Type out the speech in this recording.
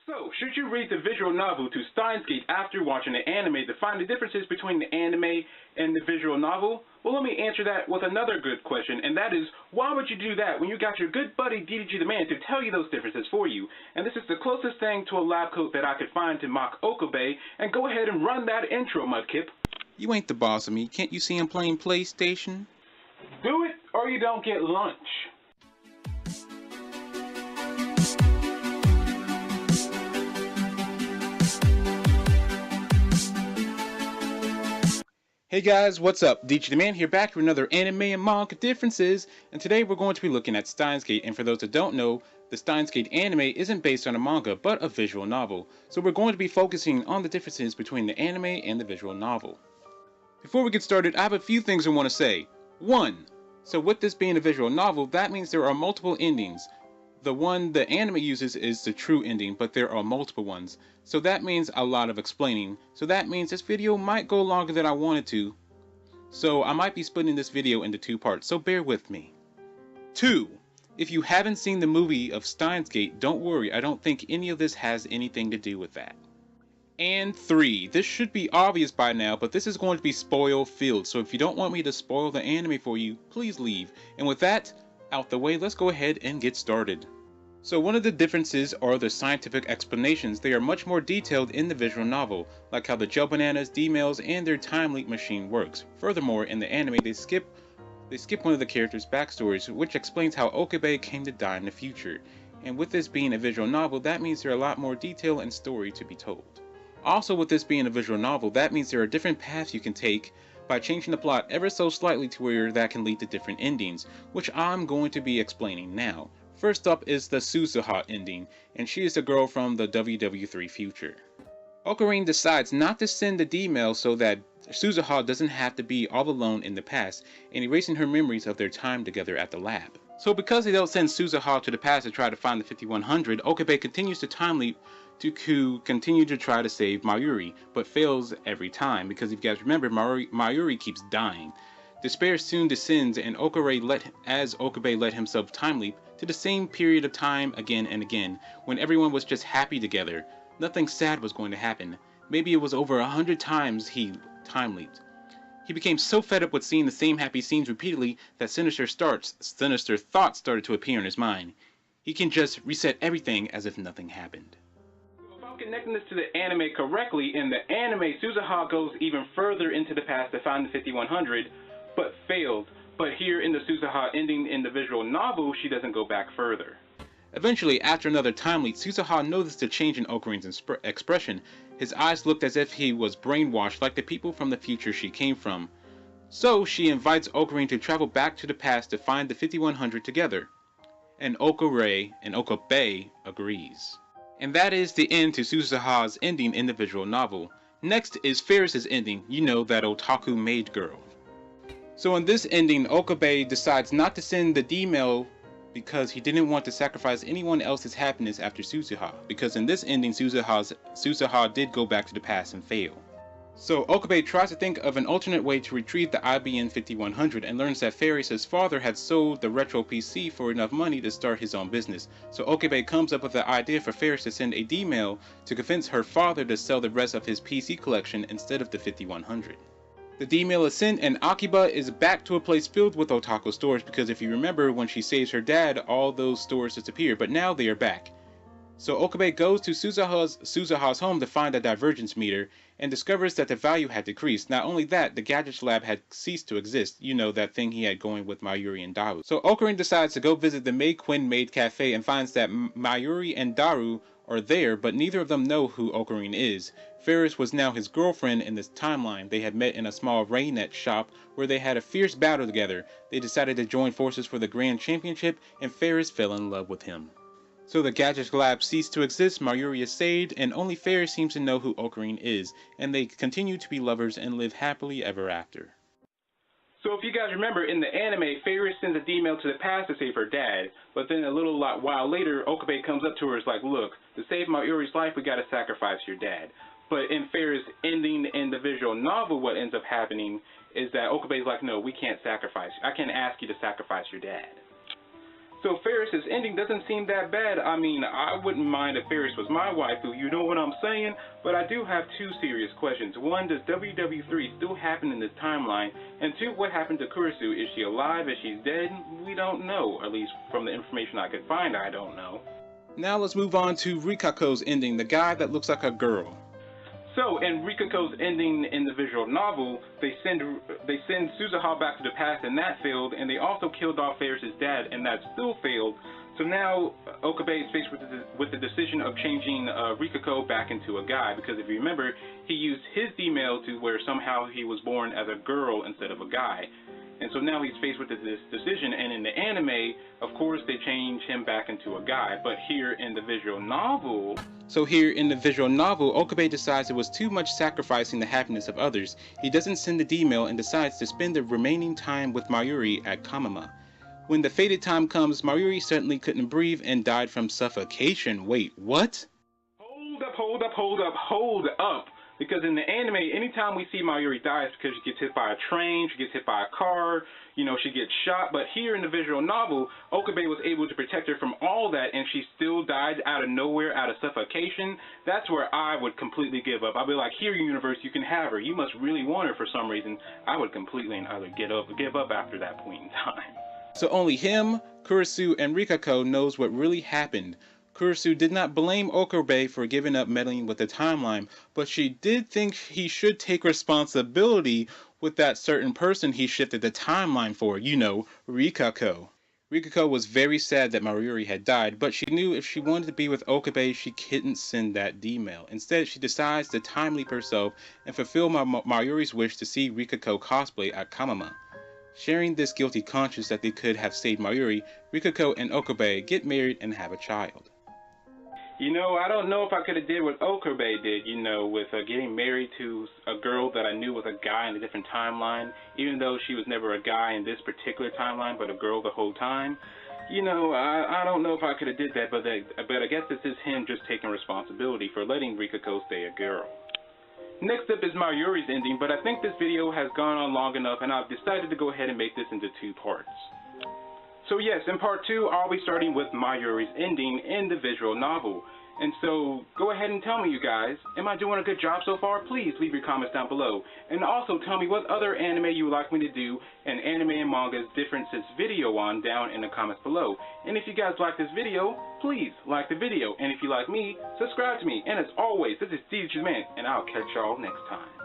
So, should you read the visual novel to Steins after watching the anime to find the differences between the anime and the visual novel? Well, let me answer that with another good question, and that is, why would you do that when you got your good buddy DDG the Man to tell you those differences for you? And this is the closest thing to a lab coat that I could find to mock Okabe, and go ahead and run that intro, Mudkip. You ain't the boss of me. Can't you see I'm playing PlayStation? Do it, or you don't get lunch. Hey guys, what's up? DDG the Man here, back with another anime and manga differences, and today we're going to be looking at Steins Gate. And for those that don't know, the Steins Gate anime isn't based on a manga, but a visual novel. So we're going to be focusing on the differences between the anime and the visual novel. Before we get started, I have a few things I want to say. 1. So with this being a visual novel, that means there are multiple endings. The one the anime uses is the true ending, but there are multiple ones. So that means a lot of explaining. So that means this video might go longer than I wanted to. So I might be splitting this video into 2 parts, so bear with me. 2. If you haven't seen the movie of Steins Gate, don't worry, I don't think any of this has anything to do with that. And 3. This should be obvious by now, but this is going to be spoil filled, so if you don't want me to spoil the anime for you, please leave. And with that out the way, let's go ahead and get started. So one of the differences are the scientific explanations. They are much more detailed in the visual novel, like how the gel bananas, D-mails, and their time leak machine works. Furthermore, in the anime they skip one of the characters' backstories, which explains how Okabe came to die in the future. And with this being a visual novel, that means there are a lot more detail and story to be told. Also, with this being a visual novel, that means there are different paths you can take by changing the plot ever so slightly to where that can lead to different endings, which I'm going to be explaining now. First up is the Suzuha ending, and she is the girl from the WW3 future. Ocarine decides not to send the D-mail so that Suzuha doesn't have to be all alone in the past and erasing her memories of their time together at the lab. So because they don't send Suzuha to the past to try to find the 5100, Okabe continues to time leap to continue to try to save Mayuri, but fails every time because if you guys remember, Mayuri keeps dying. Despair soon descends, and Okabe let himself time leap to the same period of time again and again, when everyone was just happy together. Nothing sad was going to happen. Maybe it was over 100 times he time leaped. He became so fed up with seeing the same happy scenes repeatedly that sinister thoughts started to appear in his mind. He can just reset everything as if nothing happened. If I'm connecting this to the anime correctly, in the anime, Suzuha goes even further into the past to find the 5100, but failed. But here in the Suzuha ending in the visual novel, she doesn't go back further. Eventually, after another time leap, Suzuha noticed a change in Okarine's expression. His eyes looked as if he was brainwashed like the people from the future she came from. So she invites Ocarine to travel back to the past to find the 5100 together. And Okabe agrees. And that is the end to Suzuha's ending in the visual novel. Next is Faris' ending, you know, that otaku maid girl. So in this ending, Okabe decides not to send the D-mail because he didn't want to sacrifice anyone else's happiness after Suzuha, because in this ending Suzuha did go back to the past and fail. So Okabe tries to think of an alternate way to retrieve the IBM 5100 and learns that Faris' father had sold the retro PC for enough money to start his own business. So Okabe comes up with the idea for Faris to send a D-mail to convince her father to sell the rest of his PC collection instead of the 5100. The D-mail is sent and Akiba is back to a place filled with otaku stores because if you remember when she saves her dad, all those stores disappear, but now they are back. So Okabe goes to Suzuha's home to find a divergence meter and discovers that the value had decreased. Not only that, the Gadgets Lab had ceased to exist, you know, that thing he had going with Mayuri and Daru. So Ocarine decides to go visit the May Quinn Maid Cafe and finds that Mayuri and Daru are there, but neither of them know who Ocarine is. Faris was now his girlfriend in this timeline. They had met in a small Rainet shop where they had a fierce battle together. They decided to join forces for the Grand Championship, and Faris fell in love with him. So the Gadget Lab ceased to exist, Mayuri is saved, and only Faris seems to know who Ocarine is, and they continue to be lovers and live happily ever after. So if you guys remember, in the anime, Faris sends a D-mail to the past to save her dad, but then a little while later, Okabe comes up to her and is like, look, to save Mayuri's life, we gotta sacrifice your dad. But in Faris' ending in the visual novel, what ends up happening is that Okabe's like, no, we can't sacrifice. I can't ask you to sacrifice your dad. So Faris's ending doesn't seem that bad. I mean, I wouldn't mind if Faris was my waifu, you know what I'm saying? But I do have two serious questions. One, does WW3 still happen in this timeline? And two, what happened to Kurisu? Is she alive? Is she dead? We don't know. At least from the information I could find, I don't know. Now let's move on to Rikako's ending, the guy that looks like a girl. So, in Rikako's ending in the visual novel, they send Suzuha back to the past, and that failed, and they also killed off Faris' dad, and that still failed. So now Okabe is faced with the decision of changing Rikako back into a guy, because if you remember, he used his D-mail to where somehow he was born as a girl instead of a guy. And so now he's faced with this decision, and in the anime, of course, they change him back into a guy. But here in the visual novel... So here in the visual novel, Okabe decides it was too much sacrificing the happiness of others. He doesn't send the D-mail and decides to spend the remaining time with Mayuri at Kamama. When the fated time comes, Mayuri suddenly couldn't breathe and died from suffocation. Wait, what? Hold up. Because in the anime, anytime we see Mayuri die, it's because she gets hit by a train, she gets hit by a car, you know, she gets shot. But here in the visual novel, Okabe was able to protect her from all that, and she still died out of nowhere, out of suffocation. That's where I would completely give up. I'd be like, here, universe, you can have her. You must really want her for some reason. I would completely and utterly give up after that point in time. So only him, Kurisu, and Rikako knows what really happened. Kurisu did not blame Okabe for giving up meddling with the timeline, but she did think he should take responsibility with that certain person he shifted the timeline for, you know, Rikako. Rikako was very sad that Mayuri had died, but she knew if she wanted to be with Okabe, she couldn't send that D-mail. Instead, she decides to time leap herself and fulfill Mayuri's wish to see Rikako cosplay at Kamama. Sharing this guilty conscience that they could have saved Mayuri, Rikako and Okabe get married and have a child. You know, I don't know if I could have did what Okabe did, you know, with getting married to a girl that I knew was a guy in a different timeline, even though she was never a guy in this particular timeline, but a girl the whole time. You know, I don't know if I could have did that, but I guess this is him just taking responsibility for letting Rikako stay a girl. Next up is Mayuri's ending, but I think this video has gone on long enough, and I've decided to go ahead and make this into two parts. So yes, in part 2, I'll be starting with Mayuri's ending in the visual novel. And so, go ahead and tell me, you guys, am I doing a good job so far? Please leave your comments down below. And also tell me what other anime you would like me to do an anime and manga's differences video on down in the comments below. And if you guys like this video, please like the video. And if you like me, subscribe to me. And as always, this is Steins, and I'll catch y'all next time.